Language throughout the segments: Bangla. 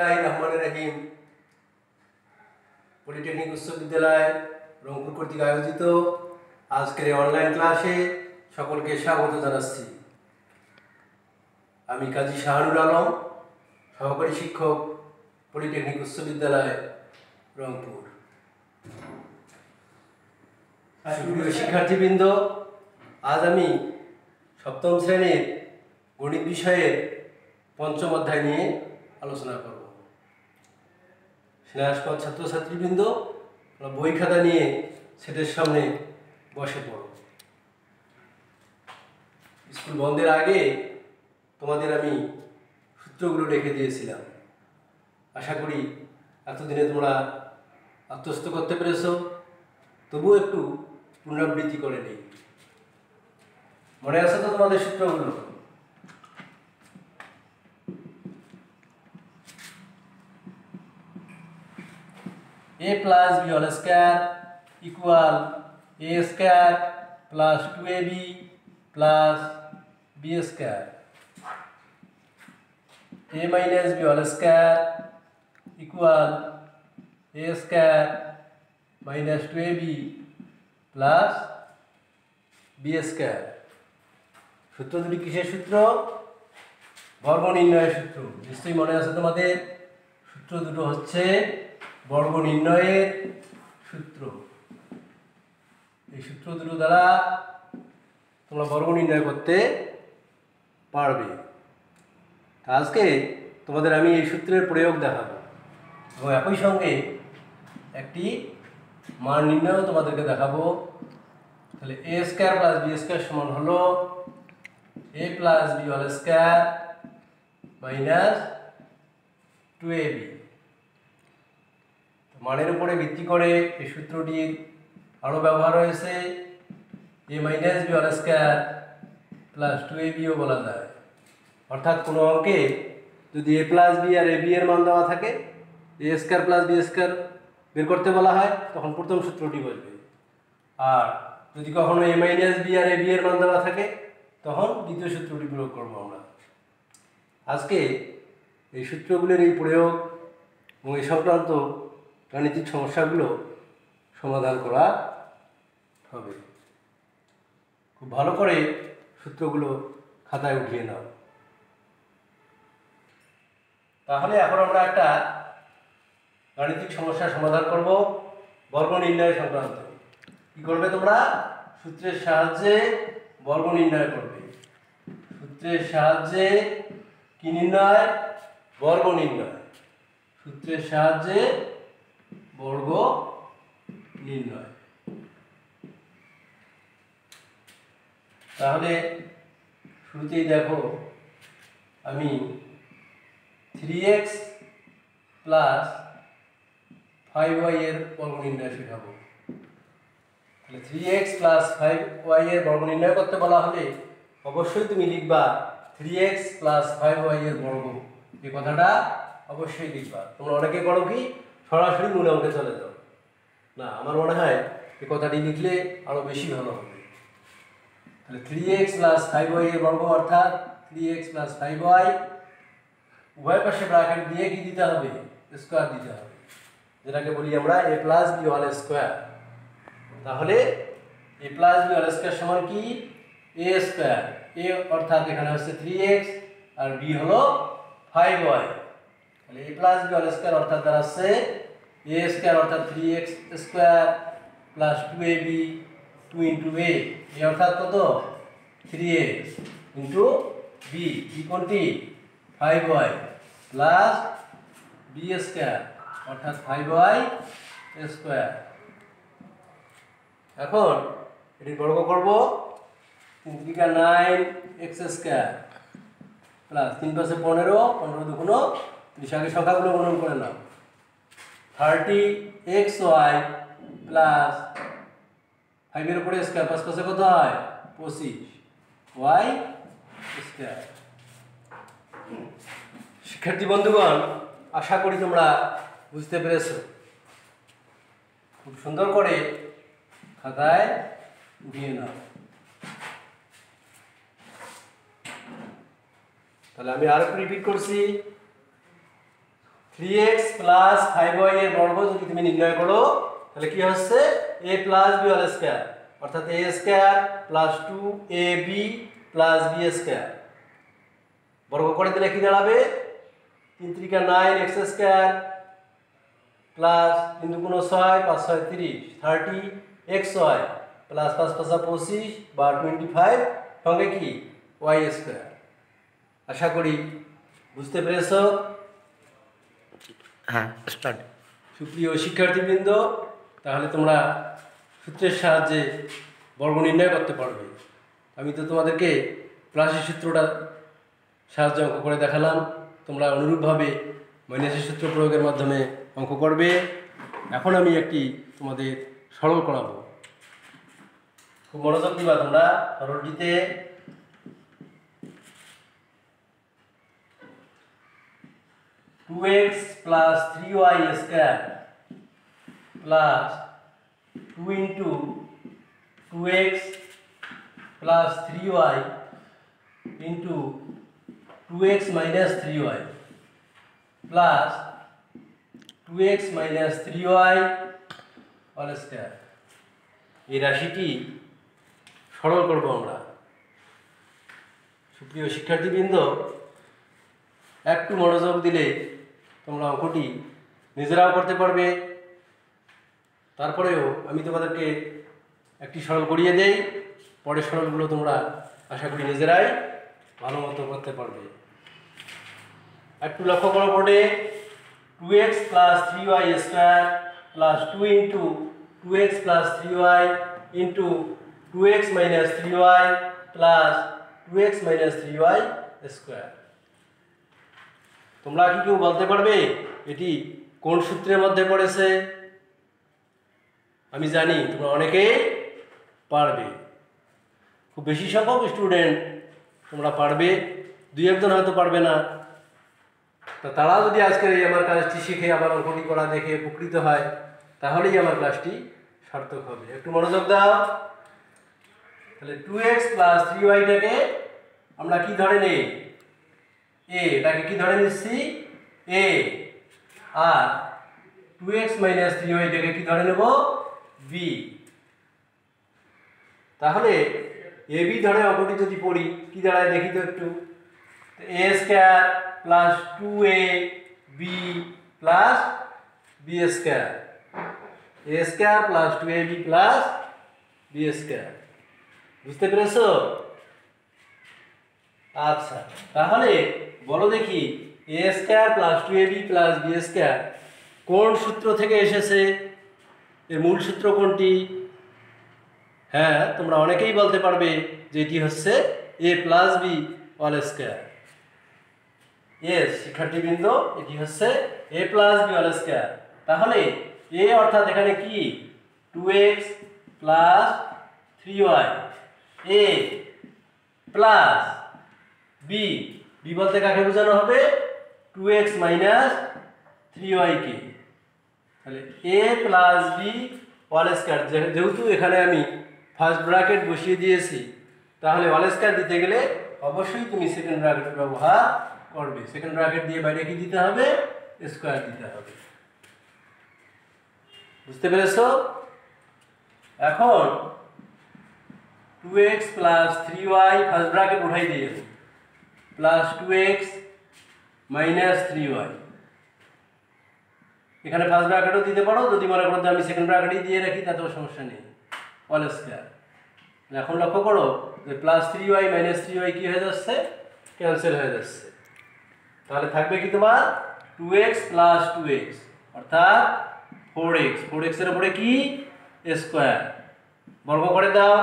রহিম পলিটেকনিক বিশ্ববিদ্যালয় রংপুর কর্তৃক আয়োজিত আজকের অনলাইন ক্লাসে সকলকে স্বাগত জানাচ্ছি। আমি কাজী শাহানুর আলম, সহকারী শিক্ষক, পলিটেকনিক বিশ্ববিদ্যালয় রংপুর। সুপ্রিয় শিক্ষার্থীবৃন্দ, আজ আমি সপ্তম শ্রেণীর গণিত বিষয়ের পঞ্চম অধ্যায় নিয়ে আলোচনা করব। স্নেহাস্পদ ছাত্রছাত্রীবৃন্দ, বই খাতা নিয়ে সেটের সামনে বসে পড়ো। স্কুল বন্ধের আগে তোমাদের আমি সূত্রগুলো রেখে দিয়েছিলাম। আশা করি এতদিনে তোমরা আত্মস্থ করতে পেরেছ। তবুও একটু পুনরাবৃত্তি করে নিই। মনে আছে তো তোমাদের সূত্রগুলো? a plus b whole square equal a square plus 2ab plus b square. a minus b whole square equal a square minus 2ab plus b square. সূত্র দুটি কিসের সূত্র? বর্গ নির্ণয়ের সূত্র। নিশ্চয়ই মনে আছে তোমাদের। সূত্র দুটো হচ্ছে বর্গ নির্ণয়ের সূত্র। এই সূত্র দুটো দ্বারা তোমরা বর্গ নির্ণয় করতে পারবে। আজকে তোমাদের আমি এই সূত্রের প্রয়োগ দেখাবো এবং একই সঙ্গে একটি মান নির্ণয় তোমাদেরকে দেখাবো। তাহলে a square plus b square সমান হলো a plus b whole square minus 2ab। মানের উপরে ভিত্তি করে এই সূত্রটির আরও ব্যবহার হয়েছে। a minus b whole square plus 2abও বলা যায়। অর্থাৎ কোনো অঙ্কে যদি a প্লাস b আর ab এর মান দেওয়া থাকে, a square plus b square বের করতে বলা হয়, তখন প্রথম সূত্রটি বসবে। আর যদি কখনো a মাইনাস b আর ab এর মান দেওয়া থাকে, তখন দ্বিতীয় সূত্রটি প্রয়োগ করবো আমরা। আজকে এই সূত্রগুলোর এই প্রয়োগ এবং এই সংক্রান্ত গাণিতিক সমস্যাগুলো সমাধান করা হবে। খুব ভালো করে সূত্রগুলো খাতায় উঠিয়ে নাও। তাহলে এখন আমরা একটা গাণিতিক সমস্যার সমাধান করব বর্গ নির্ণয় সংক্রান্ত। কি করবে তোমরা? সূত্রের সাহায্যে বর্গ নির্ণয় করবে। সূত্রের সাহায্যে কি নির্ণয়? বর্গ নির্ণয়। সূত্রের সাহায্যে বর্গ নির্ণয়। তাহলে শুরুতেই দেখো, আমি 3x প্লাস 5y এর বর্গ নির্ণয় শেখাবো। তাহলে 3x প্লাস 5y এর বর্গ নির্ণয় করতে বলা হলে অবশ্যই তুমি লিখবা 3x প্লাস 5y এর বর্গ। এই কথাটা অবশ্যই লিখবা। তোমরা অনেকে করো কি, সরাসরি মূল অঙ্কে চলে যাও। না, আমার মনে হয় এই কথাটি লিখলে আরো বেশি ভালো হবে। তাহলে 3x প্লাস 5y এর বর্গ অর্থাৎ 3x প্লাস 5y, উভয় পাশে ব্র্যাকেট দিয়ে কি দিতে হবে? স্কয়ার দিতে হবে, যেটাকে বলি আমরা a plus b whole square. তাহলে a plus b whole square সমান কি? a square. a অর্থাৎ এখানে হচ্ছে 3x আর b হলো 5y। তাহলে a plus b whole square অর্থাৎ দাঁড়াচ্ছে a স্কয়ার অর্থাৎ 3x square plus 2ab 2 into a। a অর্থাৎ কত? 3x ইন্টু b, b কোনটি? 5y প্লাস b স্কয়ার অর্থাৎ 5y স্কয়ার। এখন এটি বর্গ করব। 3 3 9x স্কয়ার প্লাস 3 5 15, 15 দুগুণ 30। আগে সংখ্যাগুলো গণন করে নাও। 30xy প্লাস 5 এর উপরে স্কয়ার, 5 5 কত হয়? 25y square. শিক্ষার্থী বন্ধুগণ, আশা করি তোমরা বুঝতে পেরেছো। খুব সুন্দর করে খাতায় উঠিয়ে নাও। তাহলে আমি আরেকটু রিপিট করছি। 3x প্লাস 5y এর বর্গ যদি তুমি নির্ণয় করো তাহলে কি হচ্ছে a plus b whole square, অর্থাৎ a square plus 2ab plus b square বর্গ করে দিলে কি দাঁড়াবে 3 × 9 x square plus 3 × 6 5 6 30 30xy plus 5 5 25 বা 25 সঙ্গে কি y স্কয়ার। আশা করি বুঝতে পেরেছো। হ্যাঁ, স্টার্ট। সুপ্রিয় শিক্ষার্থীবৃন্দ, তাহলে তোমরা সূত্রের সাহায্যে বর্গ নির্ণয় করতে পারবে। আমি তো তোমাদেরকে প্লাসের সূত্রটা সাহায্যে অঙ্ক করে দেখালাম, তোমরা অনুরূপভাবে মাইনাসের সূত্র প্রয়োগের মাধ্যমে অঙ্ক করবে। এখন আমি একটি তোমাদের সরল করাবো, খুব মনোযোগ দিবা তোমরা। সরলটিতে 2x plus 3y square plus 2 into 2x plus 3y into 2x minus 3y plus 2x minus 3y whole square এই রাশিটি সরল করব আমরা। সুপ্রিয় শিক্ষার্থীবৃন্দ, একটু মনোযোগ দিলে তোমরা অঙ্কটি নিজেরাও করতে পারবে। তারপরেও আমি তোমাদেরকে একটি সরল করিয়ে দেই, পরের সরলগুলো তোমরা আশা করি নিজেরাই ভালো মতো করতে পারবে। একটু লক্ষ্য করো বোর্ডে, 2x plus 3y square plus 2 into 2x plus 3y into 2x minus 3y plus 2x minus 3y square। তোমরা কি কেউ বলতে পারবে এটি কোন সূত্রের মধ্যে পড়েছে? আমি জানি তোমরা অনেকেই পারবে, খুব বেশি সংখ্যক স্টুডেন্ট তোমরা পারবে, দুই একজন হয়তো পারবে না। তা তারা যদি আজকের এই আমার ক্লাসটি শিখে আবার অঙ্কটি করা দেখে উপকৃত হয়, তাহলেই আমার ক্লাসটি সার্থক হবে। একটু মনোযোগ দাও। তাহলে 2x plus 3y-টাকে আমরা কি ধরে নেই? a, এটাকে কি ধরে নিচ্ছি? a। আর 2x minus 3y-টাকে কি ধরে নেব? b। তাহলে ab ধরে অঙ্কটি যদি পড়ি কি দাঁড়ায় দেখি তো একটু। a square plus 2ab plus b square, a square plus 2ab plus b square. বুঝতে পেরেছো? আচ্ছা, তাহলে বলো দেখি a square plus 2ab plus b square কোন সূত্র থেকে এসেছে? এর মূল সূত্র কোনটি? হ্যাঁ, তোমরা অনেকেই বলতে পারবে যে এটি হচ্ছে a plus b whole square. Yes শিক্ষার্থীবৃন্দ, এটি হচ্ছে a plus b whole square. তাহলে a অর্থাৎ এখানে কি 2x plus 3y, a plus b, b বলতে কাকে বোঝানো হবে? 2x মাইনাস 3y কে। তাহলে a plus b whole square, যেহেতু এখানে আমি ফার্স্ট ব্র্যাকেট বসিয়ে দিয়েছি, তাহলে হোল স্কয়ার দিতে গেলে অবশ্যই তুমি সেকেন্ড ব্র্যাকেট ব্যবহার করবে। সেকেন্ড ব্র্যাকেট দিয়ে বাইরে কি দিতে হবে? স্কয়ার দিতে হবে। বুঝতে পেরেছো? এখন 2x plus 3y first bracket উঠাই দিয়ে প্লাস 2x মাইনাস 3y, এখানে ফার্স্ট ব্র্যাকেটও দিতে পারো, যদি মনে করো আমি সেকেন্ড ব্র্যাকেটই দিয়ে রাখি তাতেও সমস্যা নেই, হোল স্কয়ার। এখন লক্ষ্য করো যে প্লাস 3y মাইনাস 3y কি হয়ে যাচ্ছে? ক্যান্সেল হয়ে যাচ্ছে। তাহলে থাকবে কি তোমার 2x প্লাস 2x অর্থাৎ 4x, 4x এর উপরে কি স্কয়ার, বর্গ করে দাও,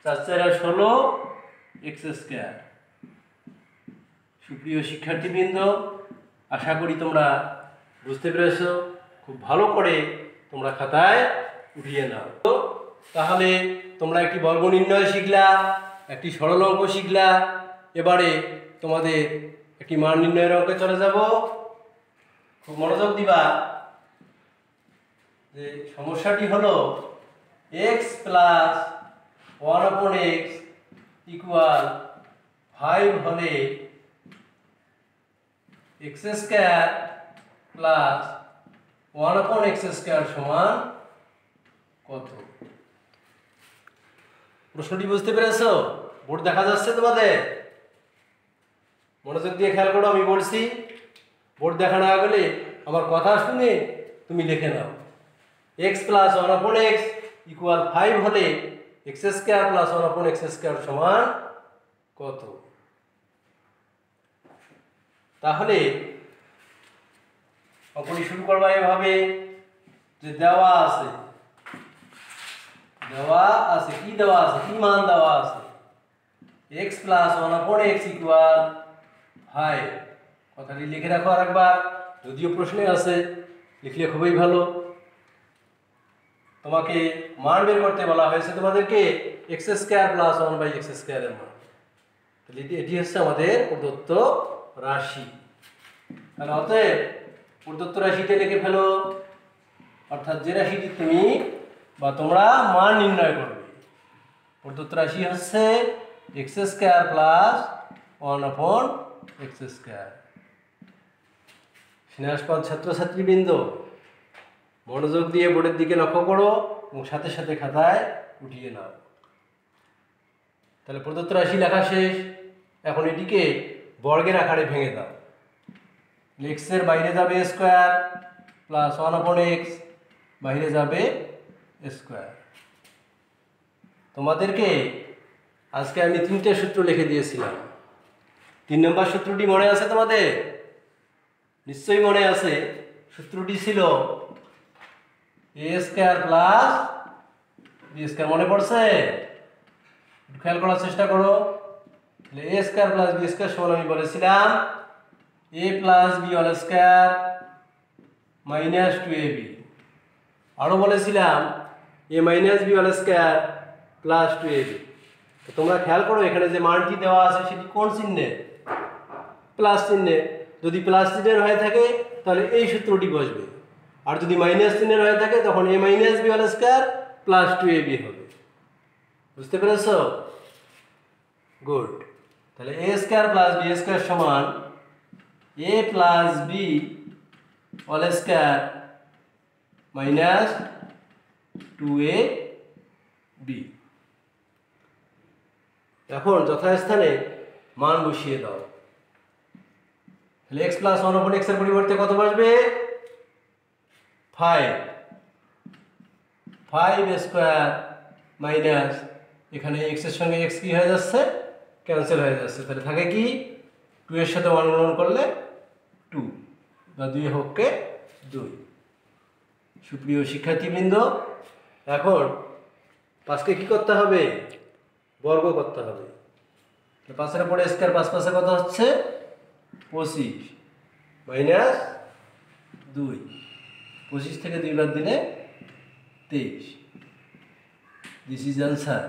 4 4 16 x স্কয়ার। সুপ্রিয় শিক্ষার্থীবৃন্দ, আশা করি তোমরা বুঝতে পেরেছো। খুব ভালো করে তোমরা খাতায় উঠিয়ে নাও। তাহলে তোমরা একটি বর্গ নির্ণয় শিখলা, একটি সরল অঙ্ক শিখলা। এবারে তোমাদের একটি মান নির্ণয়ের অঙ্কে চলে যাব। খুব মনোযোগ দিবা। যে সমস্যাটি হলো x প্লাস 1/x ইকুয়াল 5 হলে x স্কয়ার প্লাস 1/x² সমান কত? প্রশ্নটি বুঝতে পেরেছো? বোর্ড দেখা যাচ্ছে তোমাদের? মনোযোগ দিয়ে খেয়াল করো, আমি বলছি, বোর্ড দেখা না গেলে আমার কথা শুনে তুমি লিখে নাও। x প্লাস 1/x ইকুয়াল 5 হলে x² প্লাস 1/x² সমান কত? তাহলে অঙ্কটি শুরু করবা এভাবে যে দেওয়া আছে কি দেওয়া আছে, কি মান দেওয়া আছে, x প্লাস 1/x ইকুয়াল 5। কথাটি লিখে রাখো আরেকবার, যদিও প্রশ্নে আছে, লিখলে খুবই ভালো। তোমাকে মান বের করতে বলা হয়েছে তোমাদেরকে x² প্লাস 1/x² এর মান। তাহলে এটি হচ্ছে আমাদের প্রদত্ত রাশি। তাহলে অতএব প্রদত্ত রাশিটা লিখে ফেলো, অর্থাৎ যে রাশিটি তুমি বা তোমরা মান নির্ণয় করবে। প্রদত্ত রাশি হচ্ছে x² প্লাস 1/x²। স্নেহাস্পদ ছাত্রছাত্রীবৃন্দ, মনোযোগ দিয়ে বোর্ডের দিকে লক্ষ্য করো এবং সাথে সাথে খাতায় উঠিয়ে নাও। তাহলে প্রদত্ত রাশি লেখা শেষ। এখন এটিকে বর্গের আকারে ভেঙে দাও। x এর বাইরে যাবে স্কোয়ার প্লাস 1/x, বাইরে যাবে স্কোয়ার। তোমাদেরকে আজকে আমি 3টে সূত্র লিখে দিয়েছিলাম। 3 নম্বর সূত্রটি মনে আছে তোমাদের? নিশ্চয়ই মনে আছে। সূত্রটি ছিল a² প্লাস b²। মনে পড়ছে? খেয়াল করার চেষ্টা করো। a² প্লাস b² সমান আমি বলেছিলাম a plus b whole square minus 2ab। আরও বলেছিলাম a minus b whole square plus 2ab। তো তোমরা খেয়াল করো, এখানে যে মানটি দেওয়া আছে সেটি কোন চিহ্নে? প্লাস চিহ্নে। যদি প্লাস চিহ্নের হয়ে থাকে তাহলে এই সূত্রটি বসবে, আর যদি মাইনাস চিহ্নের হয়ে থাকে তখন a minus b whole square plus 2ab হবে। বুঝতে পেরেছ? গুড। তাহলে a² প্লাস b² সমান a plus b whole square minus 2ab। এখন যথাস্থানে মান বসিয়ে দাও। তাহলে x প্লাস 1/x এর পরিবর্তে কত বসবে? 5² মাইনাস, এখানে x এর সঙ্গে x কি হয়ে যাচ্ছে? ক্যান্সেল হয়ে যাচ্ছে। তাহলে থাকে কি? 2 এর সাথে 1 গুণন করলে 2 বা 2 হককে 2। সুপ্রিয় শিক্ষার্থীবৃন্দ, এখন 5কে কি করতে হবে? বর্গ করতে হবে। 5 এর উপরে স্কয়ার, 5 5 কত হচ্ছে? 25 মাইনাস 2। 25 থেকে 2 বাদ দিলে 23। This is answer.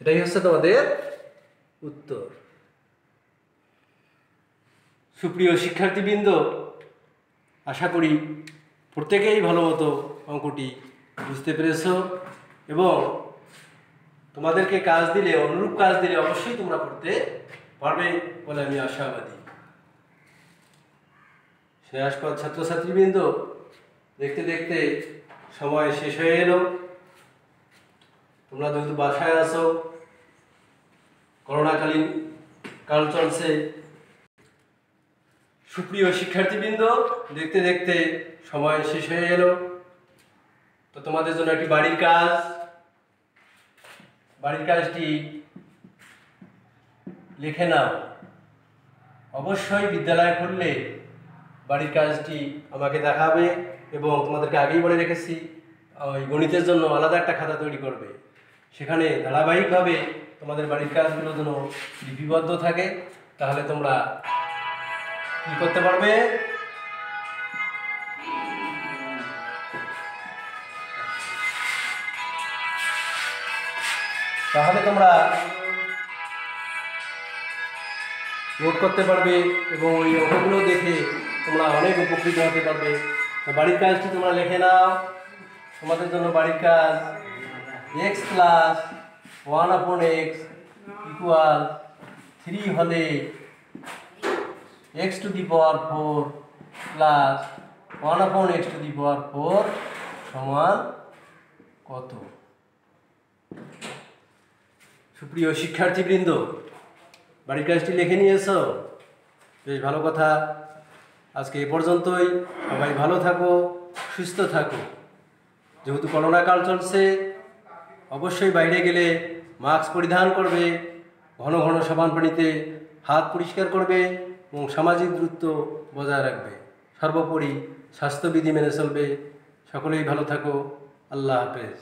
এটাই হচ্ছে তোমাদের উত্তর। সুপ্রিয় শিক্ষার্থীবৃন্দ, আশা করি প্রত্যেকেই ভালো মতো অঙ্কটি বুঝতে পেরেছ এবং তোমাদেরকে কাজ দিলে, অনুরূপ কাজ দিলে অবশ্যই তোমরা করতে পারবে বলে আমি আশাবাদী। স্নেহাস্পদ ছাত্রছাত্রীবৃন্দ, দেখতে দেখতে সময় শেষ হয়ে এলো। তোমরা যেহেতু বাসায় আছো, করোনাকালীন কাল চলছে, সুপ্রিয় শিক্ষার্থীবৃন্দ, দেখতে দেখতে সময় শেষ হয়ে এলো। তো তোমাদের জন্য একটি বাড়ির কাজটি লিখে নাও। অবশ্যই বিদ্যালয়ে করলে বাড়ির কাজটি আমাকে দেখাবে এবং তোমাদেরকে আগেই বলে রেখেছি ওই গণিতের জন্য আলাদা একটা খাতা তৈরি করবে। সেখানে ধারাবাহিকভাবে তোমাদের বাড়ির কাজগুলো যেন লিপিবদ্ধ থাকে, তাহলে তোমরা কি করতে পারবে? তাহলে তোমরা নোট করতে পারবে এবং ওই অঙ্কগুলো দেখে তোমরা অনেক উপকৃত হতে পারবে। তো বাড়ির কাজটি তোমরা লিখে নাও। তোমাদের জন্য বাড়ির কাজ x প্লাস 1/x ইকুয়াল 3 হলে x to the power 4 plus 1/x⁴ সমান কত? সুপ্রিয় শিক্ষার্থীবৃন্দ, বাড়ির কাজটি লিখে নিয়েছো? বেশ ভালো কথা। আজকে এ পর্যন্তই। সবাই ভালো থাকো, সুস্থ থাকো। যেহেতু করোনা কাল চলছে, অবশ্যই বাইরে গেলে মাস্ক পরিধান করবে, ঘন ঘন সাবান পানিতে হাত পরিষ্কার করবে এবং সামাজিক দূরত্ব বজায় রাখবে। সর্বোপরি স্বাস্থ্যবিধি মেনে চলবে। সকলেই ভালো থাকো। আল্লাহ হাফেজ।